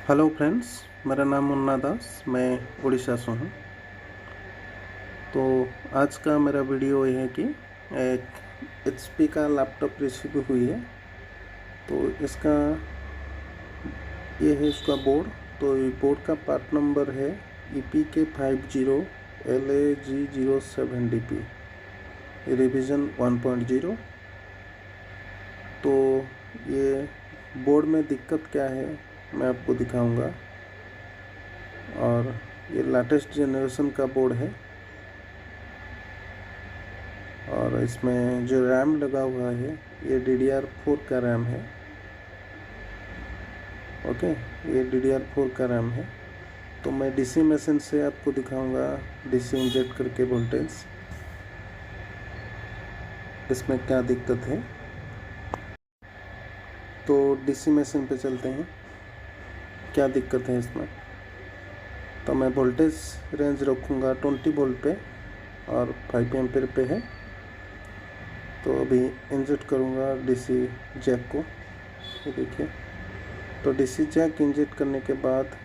Hello friends, मेरा नाम मुन्ना दास, मैं उड़ीसा से हूँ। तो आज का मेरा वीडियो ये है कि एक एचपी का लैपटॉप रिसीव हुई है। तो इसका ये है इसका बोर्ड। तो ये बोर्ड का पार्ट नंबर है EPK50LAG07DP रिवीजन 1.0। तो ये बोर्ड में दिक्कत क्या है मैं आपको दिखाऊंगा। और ये लेटेस्ट जनरेशन का बोर्ड है और इसमें जो रैम लगा हुआ है ये DDR4 का रैम है। ओके, ये DDR4 का रैम है। तो मैं डीसी मशीन से आपको दिखाऊंगा डीसी इंजेक्ट करके वोल्टेज इसमें क्या दिक्कत है। तो डीसी मशीन पे चलते हैं, क्या दिक्कत है इसमें। तो मैं वोल्टेज रेंज रखूँगा 20 वोल्ट पे और 5 एम्पीयर पे है। तो अभी इंजेक्ट करूँगा डीसी जैक को। ये देखिए, तो डीसी जैक इंजेक्ट करने के बाद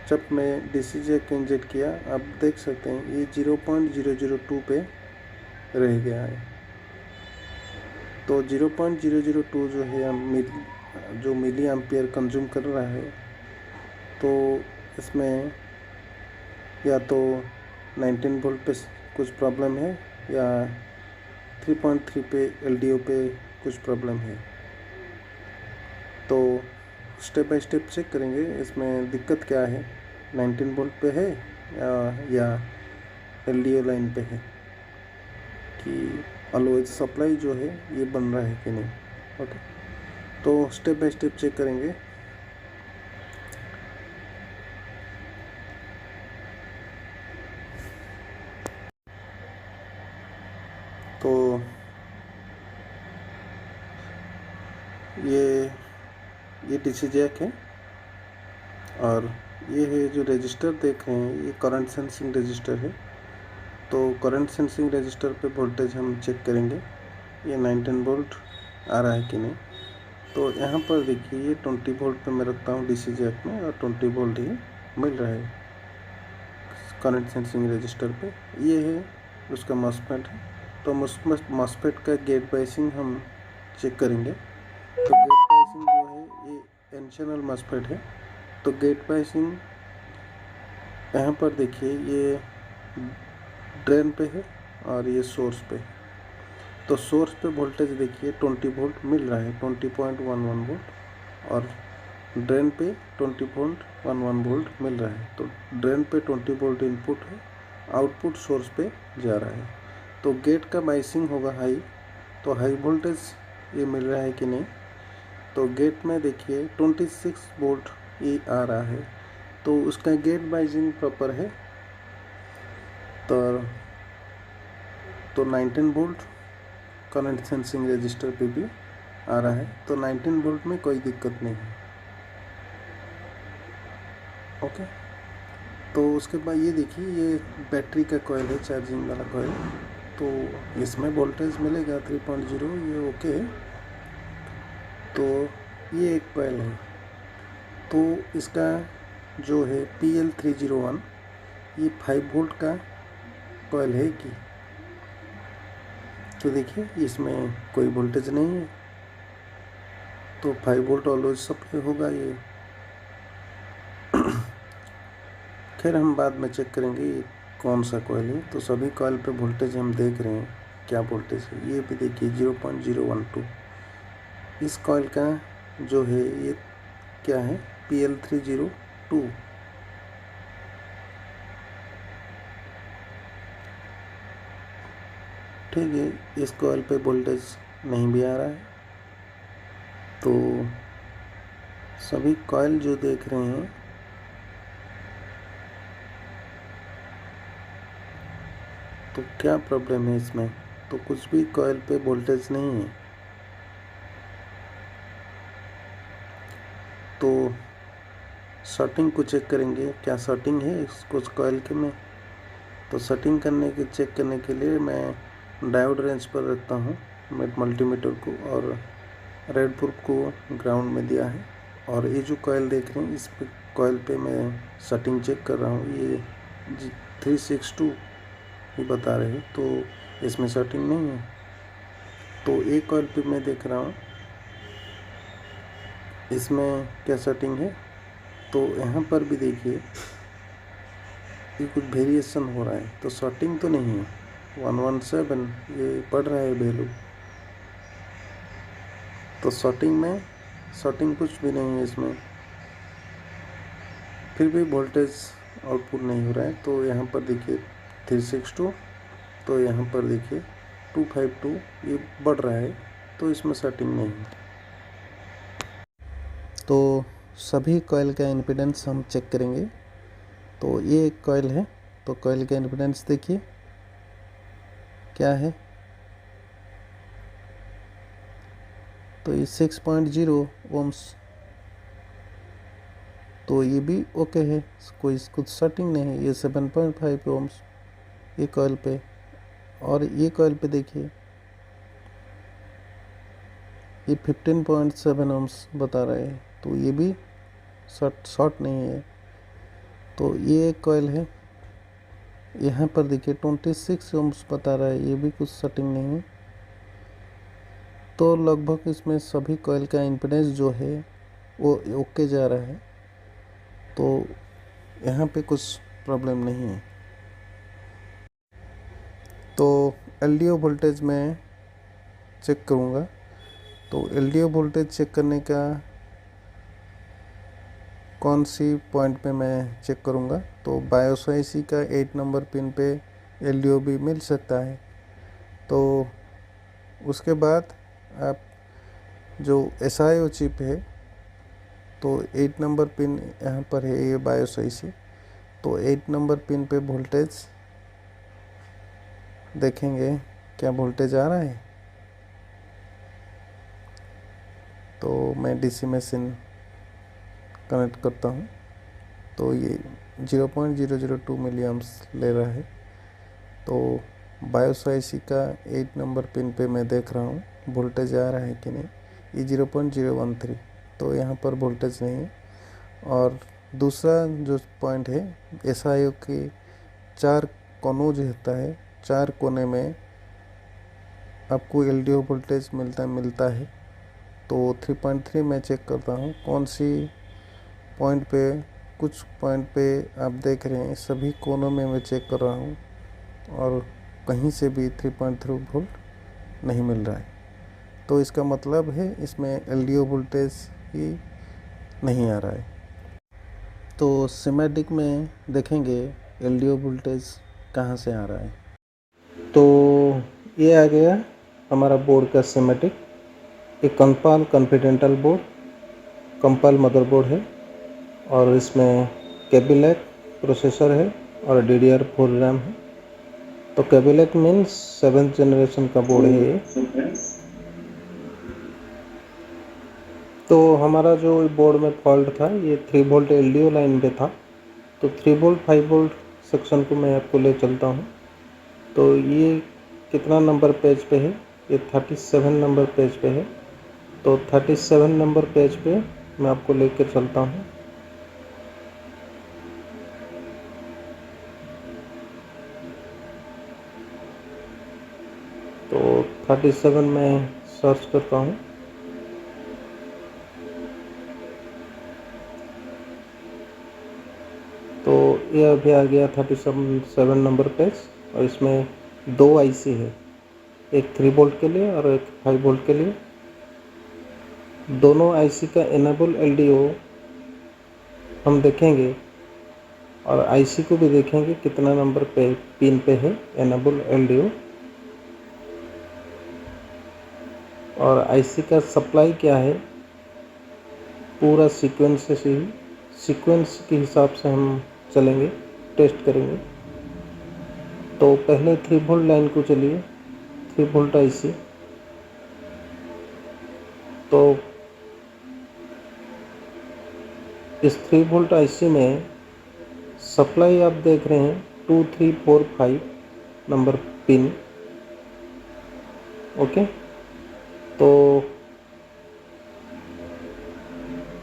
जब मैं डीसी जैक इंजेक्ट किया, आप देख सकते हैं ये 0.002 पे रह गया है। तो 0.002 जो है जो मिली एम्पियर कंज्यूम कर रहा है। तो इसमें या तो 19 वोल्ट पे कुछ प्रॉब्लम है या 3.3 पे LDO पे कुछ प्रॉब्लम है। तो स्टेप बाय स्टेप चेक करेंगे इसमें दिक्कत क्या है, 19 वोल्ट पे है या LDO लाइन पे है, कि ऑलवेज सप्लाई जो है ये बन रहा है कि नहीं। ओके, तो स्टेप बाय स्टेप चेक करेंगे। तो ये डीसी जैक है और ये है जो रजिस्टर देख रहे हैं, ये करंट सेंसिंग रजिस्टर है। तो करंट सेंसिंग रजिस्टर पे वोल्टेज हम चेक करेंगे ये 19 वोल्ट आ रहा है कि नहीं। तो यहाँ पर देखिए ये 20 वोल्ट पे मैं रखता हूँ डीसी जैक में और 20 वोल्ट ही मिल रहा है करंट सेंसिंग रजिस्टर पे। ये है उसका मॉसफेट है। तो मॉसफेट का गेट बायसिंग हम चेक करेंगे। तो गेट बायसिंग जो है ये एन चैनल मॉसफेट है। तो गेट बायसिंग यहाँ पर देखिए ये ड्रेन पे है और ये सोर्स पे। तो सोर्स पे वोल्टेज देखिए 20 वोल्ट मिल रहा है, 20.11 वोल्ट, और ड्रेन पे 20.11 वोल्ट मिल रहा है। तो ड्रेन पे 20 वोल्ट इनपुट है, आउटपुट सोर्स पे जा रहा है। तो गेट का बायसिंग होगा हाई। तो हाई वोल्टेज ये मिल रहा है कि नहीं। तो गेट में देखिए 26 वोल्ट ये आ रहा है। तो उसका गेट बायसिंग प्रॉपर है। तो 19 वोल्ट करंट सेंसिंग रजिस्टर पे भी आ रहा है। तो 19 वोल्ट में कोई दिक्कत नहीं है। ओके, तो उसके बाद ये देखिए ये बैटरी का कॉइल है, चार्जिंग वाला कॉइल। तो इसमें वोल्टेज मिलेगा 3.0, ये ओके है। तो ये एक कॉइल है। तो इसका जो है PL301 ये 5 वोल्ट का कॉइल है कि। तो देखिए इसमें कोई वोल्टेज नहीं है। तो 5 वोल्ट ऑलवेज सप्लाई होगा ये। खैर हम बाद में चेक करेंगे ये कौन सा कॉइल है। तो सभी कॉइल पे वोल्टेज हम देख रहे हैं क्या वोल्टेज है। ये भी देखिए 0.012। इस कॉइल का जो है ये क्या है, PL302। ठीक है, इस कॉइल पे वोल्टेज नहीं भी आ रहा है। तो सभी कॉइल जो देख रहे हैं तो क्या प्रॉब्लम है इसमें। तो कुछ भी कॉइल पे वोल्टेज नहीं है। तो सेटिंग को चेक करेंगे क्या सेटिंग है कुछ कॉइल के में। तो सेटिंग करने के चेक करने के लिए मैं डायोड रेंज पर रखता हूँ मल्टीमीटर को और रेड प्रूफ को ग्राउंड में दिया है। और ये जो कॉइल देख रहे हैं, इस पे कॉइल पे मैं सेटिंग चेक कर रहा हूँ, ये 362 ही बता रहे हैं, तो इसमें सेटिंग नहीं है। तो एक कॉइल पे मैं देख रहा हूँ इसमें क्या सेटिंग है। तो यहाँ पर भी देखिए ये कुछ वेरिएशन हो रहा है, तो सेटिंग तो नहीं है। 117 ये पढ़ रहा है वैल्यू, तो सेटिंग कुछ भी नहीं है इसमें, फिर भी वोल्टेज आउटपुट नहीं हो रहा है। तो यहाँ पर देखिए 362, तो यहाँ पर देखिए 252 ये बढ़ रहा है, तो इसमें सेटिंग नहीं है। तो सभी कॉइल का इम्पीडेंस हम चेक करेंगे। तो ये एक कॉइल है, तो कॉइल का इम्पीडेंस देखिए क्या है, तो ये 6.0 ओम्स, तो ये भी ओके है, कोई कुछ सेटिंग नहीं है। ये 7.5 ओम्स ये कॉइल पे, और ये कॉइल पे देखिए ये 15.7 ओम्स बता रहे हैं, तो ये भी शॉर्ट नहीं है। तो ये एक कॉइल है, यहाँ पर देखिए 26 ओम्स बता रहा है, ये भी कुछ सेटिंग नहीं है। तो लगभग इसमें सभी कॉइल का इम्पीडेंस जो है वो ओके जा रहा है, तो यहाँ पे कुछ प्रॉब्लम नहीं है। तो एलडीओ वोल्टेज मैं चेक करूँगा। तो एलडीओ वोल्टेज चेक करने का कौन सी पॉइंट पे मैं चेक करूँगा, तो बायोस आईसी का 8 नंबर पिन पे एलडीओ भी मिल सकता है। तो उसके बाद आप जो एसआईओ चिप है, तो 8 नंबर पिन यहाँ पर है, ये बायोस आईसी, तो 8 नंबर पिन पे वोल्टेज देखेंगे क्या वोल्टेज आ रहा है। तो मैं डीसी मशीन कनेक्ट करता हूँ, तो ये 0.002 मिली एम्प्स ले रहा है। तो बायोस आईसी का 8 नंबर पिन पे मैं देख रहा हूँ वोल्टेज आ रहा है कि नहीं, ये 0.013, तो यहाँ पर वोल्टेज नहीं है। और दूसरा जो पॉइंट है, एसआईओ के 4 कोनों जो होता है, 4 कोने में आपको एलडीओ वोल्टेज मिलता है। तो 3.3 मैं चेक करता हूँ कौन सी पॉइंट पे, कुछ पॉइंट पे आप देख रहे हैं सभी कोनों में मैं चेक कर रहा हूँ, और कहीं से भी 3.3 वोल्ट नहीं मिल रहा है। तो इसका मतलब है इसमें एलडीओ वोल्टेज ही नहीं आ रहा है। तो सिमेटिक में देखेंगे एलडीओ वोल्टेज कहाँ से आ रहा है। तो ये आ गया हमारा बोर्ड का सिमेटिक, एक कंपाल कॉन्फिडेंटल बोर्ड, कंपाल मदरबोर्ड है, और इसमें कैबिलेट प्रोसेसर है और DDR4 रैम है। तो कैबिलेट मीन्स 7th जनरेशन का बोर्ड है ये। तो हमारा जो बोर्ड में फॉल्ट था, ये 3 वोल्ट एलडीओ लाइन पे था। तो 3 वोल्ट 5 वोल्ट सेक्शन को मैं आपको ले चलता हूँ। तो ये कितना नंबर पेज पे है, ये 37 नंबर पेज पे है। तो 37 नंबर पेज पे मैं आपको लेके चलता हूँ। तो 37 में सर्च करता हूँ। तो ये अभी आ गया 37 नंबर पेज, और इसमें 2 आईसी है, एक 3 वोल्ट के लिए और एक 5 वोल्ट के लिए। दोनों आईसी का इनेबल एलडीओ हम देखेंगे, और आईसी को भी देखेंगे कितना नंबर पे पिन पे है इनेबल एलडीओ, और आईसी का सप्लाई क्या है, पूरा सीक्वेंस के हिसाब से हम चलेंगे, टेस्ट करेंगे। तो पहले 3 वोल्ट लाइन को चलिए, 3 वोल्ट आईसी। तो इस 3 वोल्ट आईसी में सप्लाई आप देख रहे हैं 2 3 4 5 नंबर पिन। ओके, तो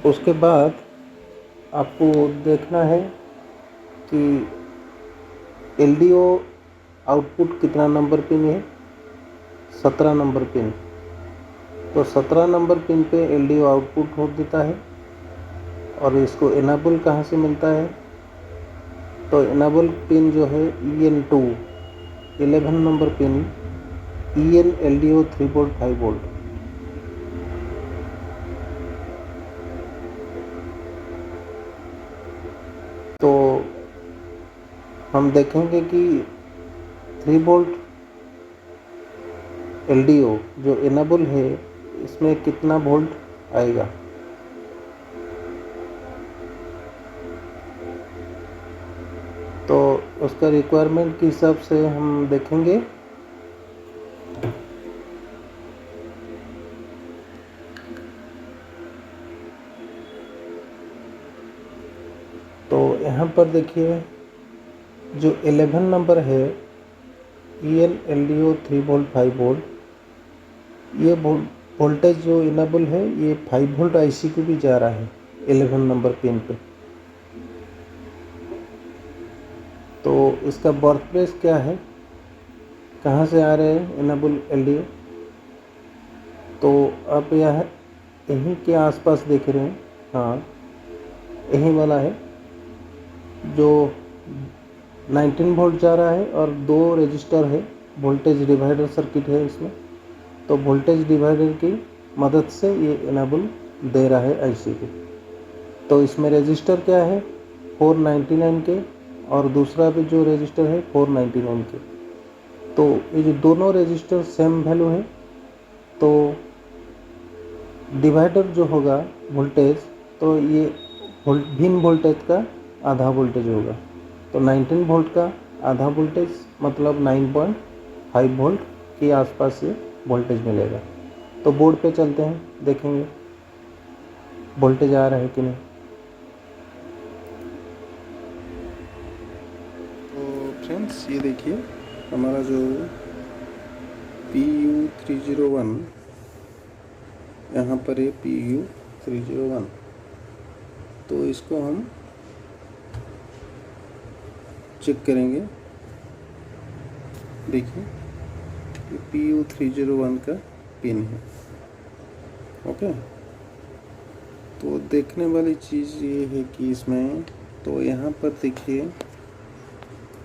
उसके बाद आपको देखना है कि LDO आउटपुट कितना नंबर पिन है, 17 नंबर पिन। तो 17 नंबर पिन पे LDO आउटपुट हो देता है। और इसको इनेबल कहाँ से मिलता है, तो इनेबल पिन जो है EN2 11 number pin EN LDO 3 volt 5 volt. तो हम देखेंगे कि 3 वोल्ट LDO जो इनेबल है इसमें कितना वोल्ट आएगा। तो उसका रिक्वायरमेंट के हिसाब से हम देखेंगे। तो यहाँ पर देखिए जो 11 नंबर है EN LDO 3 वोल्ट 5 वोल्ट, ये वोल्टेज जो इनेबल है ये 5 वोल्ट IC को भी जा रहा है 11 नंबर पिन पे। तो इसका बर्थ प्लेस क्या है, कहाँ से आ रहे हैं इनेबल LDO, तो आप यहाँ यहीं के आसपास देख रहे हैं। हाँ, यहीं वाला है जो 19 वोल्ट जा रहा है और 2 रजिस्टर है, वोल्टेज डिवाइडर सर्किट है इसमें। तो वोल्टेज डिवाइडर की मदद से ये इनेबल दे रहा है IC को। तो इसमें रजिस्टर क्या है 499 के, और दूसरा भी जो रजिस्टर है 499 के। तो ये जो दोनों रजिस्टर सेम वैल्यू है, तो डिवाइडर जो होगा वोल्टेज, तो ये भिन्न वोल्टेज का आधा वोल्टेज होगा। तो 19 वोल्ट का आधा वोल्टेज मतलब 9.5 वोल्ट के आसपास ये वोल्टेज मिलेगा। तो बोर्ड पे चलते हैं, देखेंगे वोल्टेज आ रहा है कि नहीं। तो फ्रेंड्स ये देखिए हमारा जो PU301 यहाँ पर है PU301। तो इसको हम चेक करेंगे। देखिए PU301 का पिन है। ओके, तो देखने वाली चीज़ ये है कि इसमें, तो यहाँ पर देखिए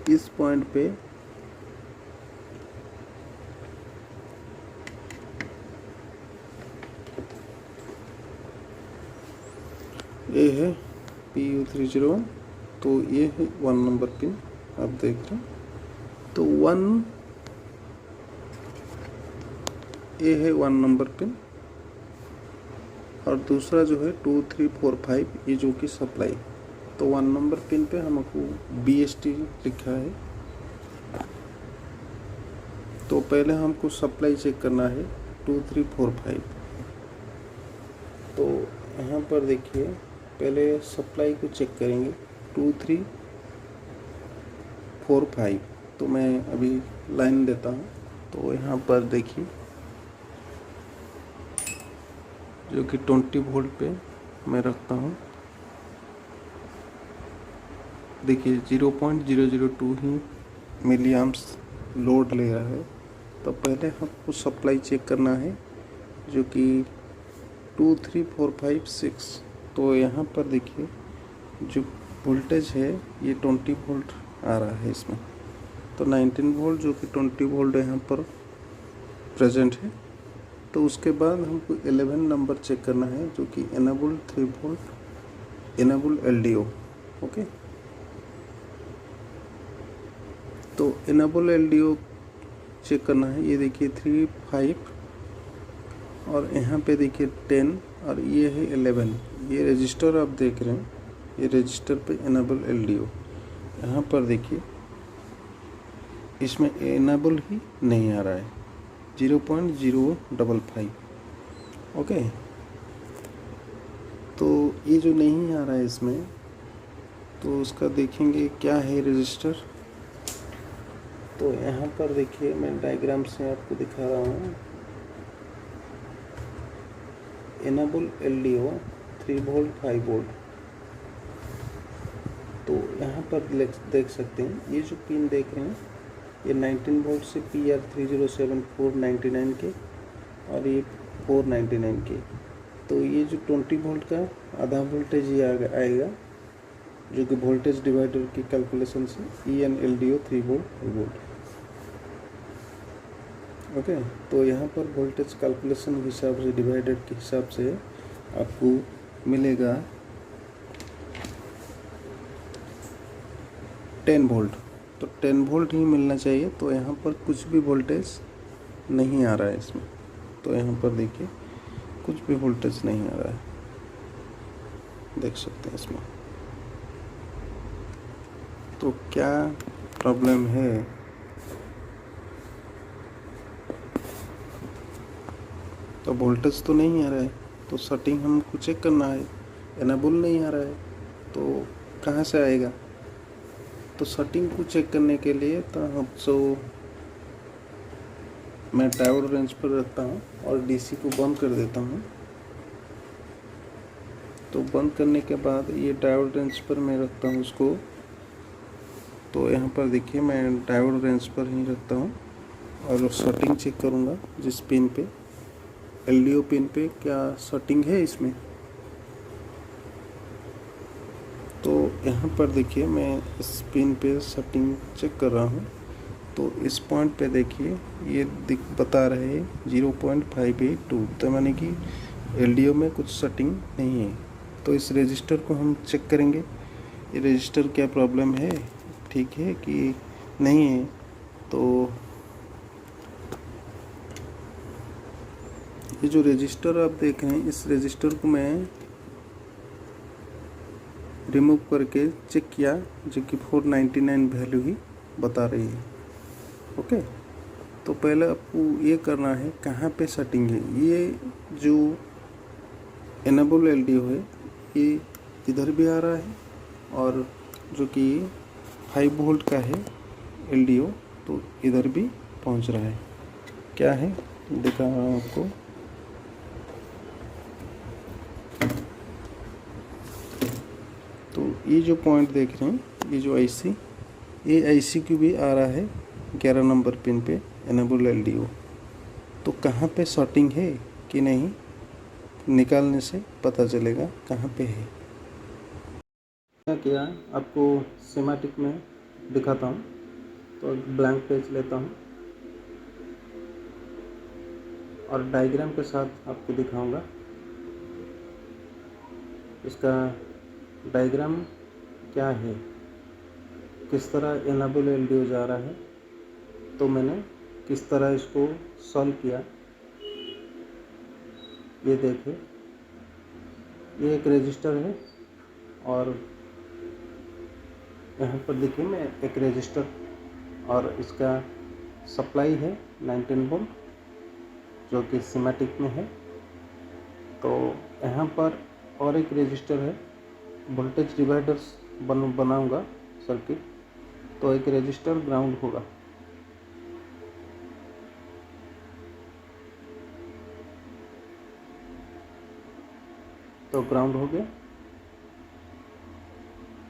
इस पॉइंट पे ये है PU301। तो ये है 1 नंबर पिन, आप देख रहे हैं। तो 1 ये है 1 नंबर पिन, और दूसरा जो है 2 3 4 5 ये जो कि सप्लाई। तो 1 नंबर पिन पे हमको BST लिखा है। तो पहले हमको सप्लाई चेक करना है 2 3 4 5। तो यहाँ पर देखिए पहले सप्लाई को चेक करेंगे 2 3 4 5। तो मैं अभी लाइन देता हूँ। तो यहाँ पर देखिए जो कि 20 वोल्ट पे मैं रखता हूँ। देखिए 0.002 ही मिली एम्प्स लोड ले रहा है। तो पहले हमको सप्लाई चेक करना है जो कि 2 3 4 5 6। तो यहाँ पर देखिए जो वोल्टेज है ये 20 वोल्ट आ रहा है इसमें। तो 19 वोल्ट जो कि 20 वोल्ट यहाँ पर प्रेजेंट है। तो उसके बाद हमको 11 नंबर चेक करना है जो कि enable 3 volt enable LDO। Okay, तो इनेबल LDO चेक करना है। ये देखिए 3 5 और यहाँ पे देखिए 10 और ये है 11। ये रजिस्टर आप देख रहे हैं, ये रजिस्टर पे इनेबल LDO। यहाँ पर देखिए इसमें इनेबल ही नहीं आ रहा है 0.055। ओके, तो ये जो नहीं आ रहा है इसमें, तो उसका देखेंगे क्या है रजिस्टर। तो यहाँ पर देखिए मैं डायग्राम से आपको दिखा रहा हूँ। Enable LDO 3 volt 5 volt. तो यहाँ पर देख सकते हैं ये जो पिन देख रहे हैं ये 19 वोल्ट से PR307 499 के और ये 499 के। तो ये जो 20 वोल्ट का आधा वोल्टेज ये आएगा जो कि वोल्टेज डिवाइडर की कैलकुलेशन से EN/LDO 3 वोल्ट 5 वोल्ट। ओके, तो यहाँ पर वोल्टेज कैलकुलेशन के हिसाब से डिवाइडर के हिसाब से आपको मिलेगा 10 वोल्ट। तो 10 वोल्ट ही मिलना चाहिए। तो यहाँ पर कुछ भी वोल्टेज नहीं आ रहा है इसमें। तो यहाँ पर देखिए कुछ भी वोल्टेज नहीं आ रहा है, देख सकते हैं इसमें। तो क्या प्रॉब्लम है? तो वोल्टेज तो नहीं आ रहा है, तो सेटिंग हमको चेक करना है। एनेबल नहीं आ रहा है तो कहाँ से आएगा? तो सेटिंग को चेक करने के लिए मैं डायोड रेंज पर रखता हूँ और DC को बंद कर देता हूँ। तो बंद करने के बाद ये डायोड रेंज पर मैं रखता हूँ उसको। तो यहाँ पर देखिए मैं डायोड रेंज पर ही रखता हूँ और सेटिंग चेक करूँगा जिस पिन पे LDO पिन पे क्या सेटिंग है इसमें। तो यहाँ पर देखिए मैं इस पिन पे सेटिंग चेक कर रहा हूँ। तो इस पॉइंट पे देखिए ये बता रहे हैं 0.582, तो माने कि LDO में कुछ सेटिंग नहीं है। तो इस रजिस्टर को हम चेक करेंगे ये रजिस्टर क्या प्रॉब्लम है, ठीक है कि नहीं है। तो ये जो रजिस्टर आप देख रहे हैं इस रजिस्टर को मैं रिमूव करके चेक किया जो कि 499 वैल्यू ही बता रही है। ओके, तो पहले आपको ये करना है कहाँ पे सेटिंग है। ये जो एनेबल LDO है ये इधर भी आ रहा है और जो कि 5 वोल्ट का है LDO तो इधर भी पहुंच रहा है। क्या है दिखा रहा हूँ आपको। तो ये जो पॉइंट देख रहे हैं ये जो IC की भी आ रहा है 11 नंबर पिन पे एनेबल LDO। तो कहाँ पे सेटिंग है कि नहीं निकालने से पता चलेगा कहाँ पे है। क्या किया आपको स्कीमेटिक में दिखाता हूँ। तो ब्लैंक पेज लेता हूँ और डायग्राम के साथ आपको दिखाऊंगा। इसका डायग्राम क्या है, किस तरह एनेबल LDO जा रहा है, तो मैंने किस तरह इसको सॉल्व किया ये देखें। ये एक रजिस्टर है और यहाँ पर देखिए मैं एक रजिस्टर और इसका सप्लाई है 19 वोल्ट जो कि स्कीमेटिक में है। तो यहाँ पर और एक रजिस्टर है, वोल्टेज डिवाइडर्स बनाऊंगा सर्किट। तो एक रजिस्टर ग्राउंड होगा। तो ग्राउंड हो गया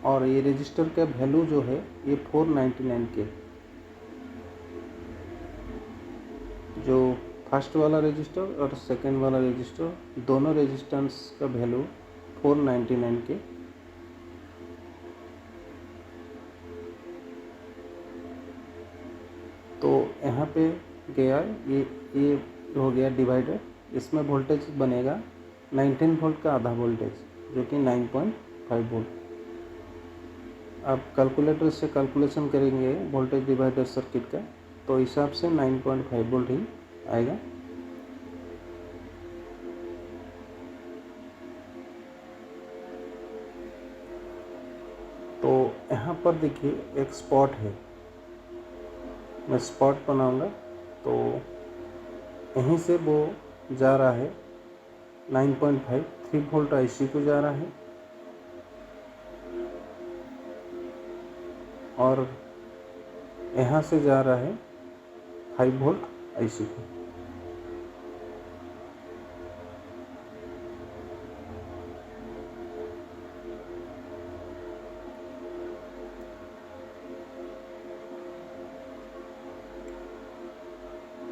और ये रजिस्टर का वैल्यू जो है ये 499 के, जो फर्स्ट वाला रजिस्टर और सेकंड वाला रजिस्टर दोनों रेजिस्टेंस का वैल्यू 499 के। तो यहाँ पे गया ये हो गया डिवाइडर। इसमें वोल्टेज बनेगा 19 वोल्ट का आधा वोल्टेज जो कि 9.5 वोल्ट। आप कैलकुलेटर से कैलकुलेशन करेंगे वोल्टेज डिवाइडर सर्किट का तो हिसाब से 9.5 वोल्ट ही आएगा। तो यहाँ पर देखिए एक स्पॉट है, मैं स्पॉट बनाऊंगा। तो यहीं से वो जा रहा है 9.5 3 वोल्ट IC को जा रहा है और यहाँ से जा रहा है 5 वोल्ट IC को।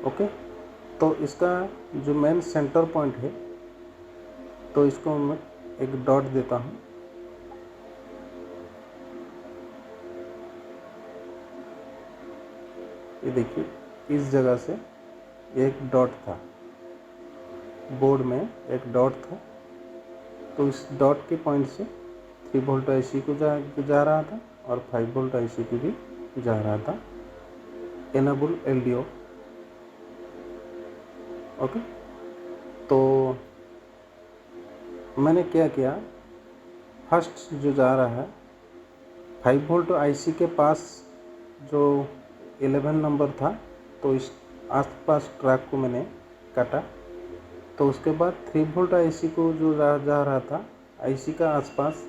ओके, तो इसका जो मेन सेंटर पॉइंट है, तो इसको मैं एक डॉट देता हूँ। ये देखिए, इस जगह से एक डॉट था, बोर्ड में एक डॉट था, तो इस डॉट के पॉइंट से 3 वोल्ट आईसी को जा रहा था और 5 वोल्ट आईसी को भी जा रहा था, एनेबल एलडीओ। ओके, तो मैंने क्या किया, फर्स्ट जो जा रहा है 5 वोल्ट आईसी के पास जो 11 नंबर था, तो इस आसपास ट्रैक को मैंने काटा। तो उसके बाद 3 वोल्ट आईसी को जो जा रहा था आईसी का आसपास,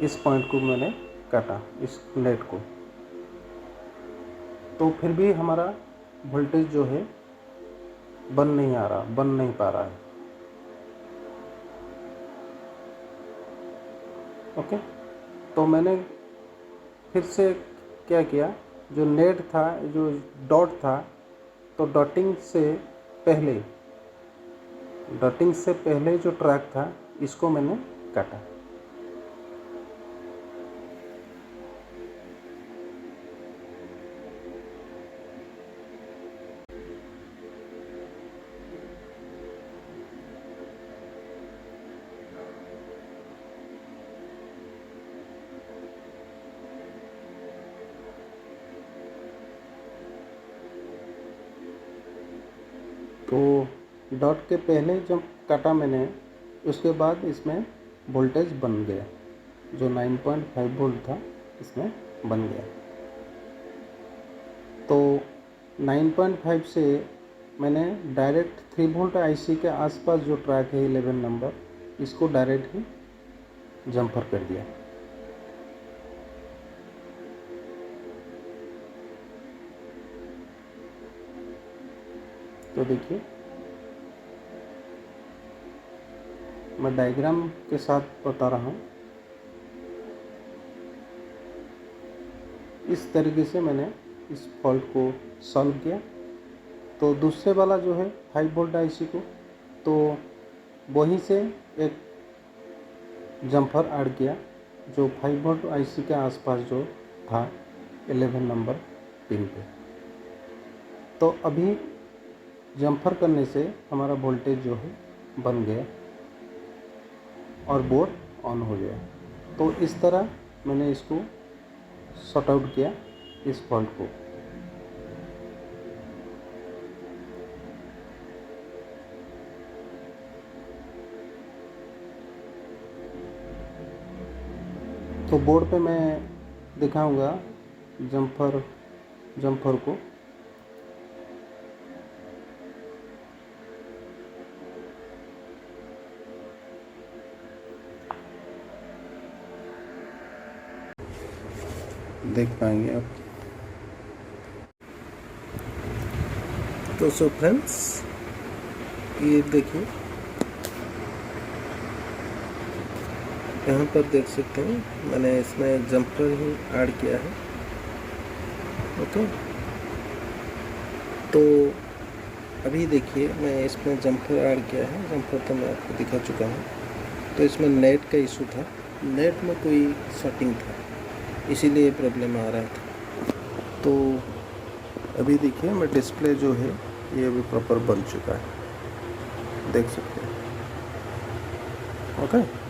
इस पॉइंट को मैंने काटा, इस नेट को। तो फिर भी हमारा वोल्टेज जो है बन नहीं पा रहा है। ओके, तो मैंने फिर से क्या किया, जो नेट था, जो डॉट था, तो डॉटिंग से पहले जो ट्रैक था इसको मैंने काटा। तो डॉट के पहले जब काटा मैंने, उसके बाद इसमें वोल्टेज बन गया, जो 9.5 वोल्ट था इसमें बन गया। तो 9.5 से मैंने डायरेक्ट 3 वोल्ट आईसी के आसपास जो ट्रैक है 11 नंबर, इसको डायरेक्ट ही जंपर कर दिया। तो देखिए, मैं डायग्राम के साथ बता रहा हूँ। इस तरीके से मैंने इस फॉल्ट को सॉल्व किया। तो दूसरे वाला जो है 5 वोल्ट आईसी को, तो वहीं से एक जंपर ऐड किया जो 5 वोल्ट आईसी के आसपास जो था 11 नंबर पिन पे। तो अभी जंपर करने से हमारा वोल्टेज जो है बन गया और बोर्ड ऑन हो गया। तो इस तरह मैंने इसको सॉर्ट आउट किया, इस फॉल्ट को। तो बोर्ड पे मैं दिखाऊंगा जंपर को। देख पाएंगे आप। तो सो फ्रेंड्स, ये देखिए, यहाँ पर देख सकते हैं मैंने इसमें जंपर ही ऐड किया है। ओके, तो अभी देखिए मैं इसमें जंपर ऐड किया है। जंपर तो मैं आपको दिखा चुका हूँ। तो इसमें नेट का इशू था, नेट में कोई सेटिंग था, इसीलिए प्रॉब्लम आ रहा था। तो अभी देखिए मैं डिस्प्ले जो है ये अभी प्रॉपर बन चुका है, देख सकते हैं। ओके।